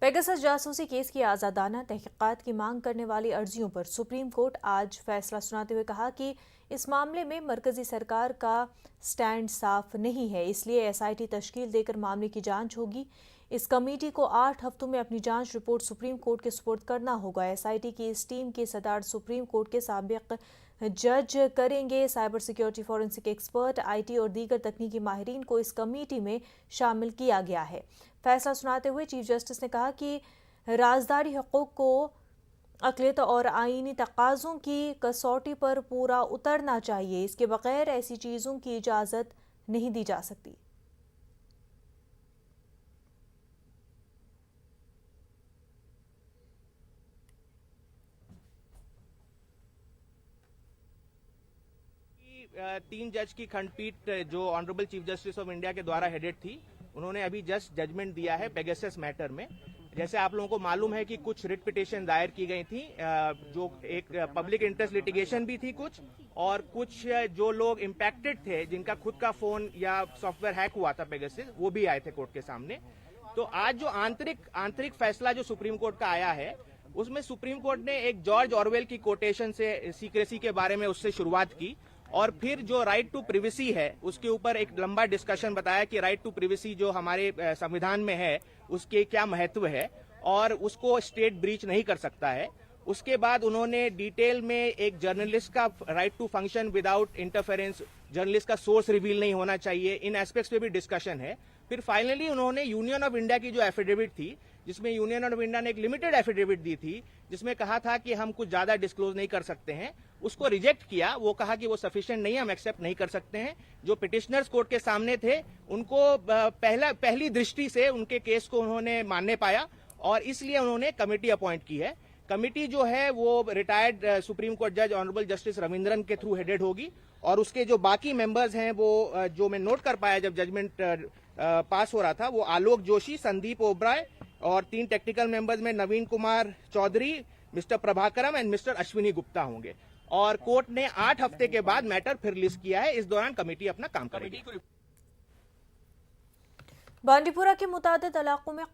Pegasus जासूसी case की आज़ादाना तहकीकात की मांग करने वाली अर्जियों पर सुप्रीम कोर्ट आज फैसला सुनाते हुए कहा कि इस मामले में मरकजी सरकार का स्टैंड साफ नहीं है, इसलिए एसआईटी तश्कील देकर मामले की जांच होगी। इस कमेटी को 8 हफ्तों में अपनी जांच रिपोर्ट सुप्रीम कोर्ट के सुपुर्द करना होगा। एसआईटी की इस टीम की सदारत सुप्रीम कोर्ट के साबिक जज करेंगे। Cyber security forensic expert, IT और दीगर तकनीकी माहिरीन को इस कमेटी में शामिल किया गया है। फैसला सुनाते हुए चीफ जस्टिस ने कहा कि राजदारी हकूक़ को अक़लियत और आईनी तकाज़ों की कसौटी पर पूरा उतरना चाहिए, इसके बगैर ऐसी चीज़ों की इजाज़त नहीं दी जा सकती। तीन जज की खंडपीठ जो honourable chief justice of India के द्वारा हेडेड थी, उन्होंने अभी जस्ट जजमेंट दिया है पेगासस मैटर में। जैसे आप लोगों को मालूम है कि कुछ रिट पिटीशन दायर की गई थी, जो एक पब्लिक इंटरेस्ट लिटिगेशन भी थी कुछ, और कुछ जो लोग इम्पैक्टेड थे जिनका खुद का फोन या सॉफ्टवेयर हैक हुआ था पेगासस, वो भी आए थे कोर्ट के सामने। तो आज जो आंतरिक फैसला जो सुप्रीम कोर्ट का आया है, उसमें सुप्रीम कोर्ट ने एक जॉर्ज ऑरवेल की कोटेशन से सीक्रेसी के बारे में उससे शुरुआत की, और फिर जो राइट टू प्रिवेसी है उसके ऊपर एक लंबा डिस्कशन बताया कि राइट टू प्रिवेसी जो हमारे संविधान में है उसके क्या महत्व है और उसको स्टेट ब्रीच नहीं कर सकता है। उसके बाद उन्होंने डिटेल में एक जर्नलिस्ट का right to function without interference, journalist का सोर्स रिवील नहीं होना चाहिए, इन एस्पेक्ट्स पे भी डिस्कशन है। फिर फाइनली उन्होंने यूनियन ऑफ इंडिया की जो एफिडेविट थी, जिसमें यूनियन ऑफ इंडिया ने एक लिमिटेड एफिडेविट दी थी जिसमें कहा था कि हम कुछ ज्यादा डिस्क्लोज नहीं कर सकते हैं, उसको रिजेक्ट किया। वो कहा कि वो सफिशिएंट नहीं है, हम एक्सेप्ट नहीं कर सकते हैं। जो पिटिशनर्स कोर्ट के सामने थे उनको पहली दृष्टि से उनके केस को उन्होंने मानने पाया और इसलिए उन्होंने कमेटी अपॉइंट की है। कमेटी जो है वो रिटायर्ड सुप्रीम कोर्ट जज ऑनरेबल जस्टिस रविंद्रन के थ्रू हेडेड होगी और उसके जो बाकी मेंबर्स हैं वो जो मैं नोट कर पाया जब जजमेंट पास हो रहा था, वो आलोक जोशी, संदीप ओबराय और 3 टेक्निकल मेंबर्स में Naveen Kumar Chaudhary, mister Prabhakaram and mister Ashwini Gupta होंगे। और कोर्ट ने 8 हफ्ते के बाद मैटर फिर लिस्ट किया है। इस दौरान कमेटी अपना काम करेगी। बांडीपुरा के मुतादिद इलाकों में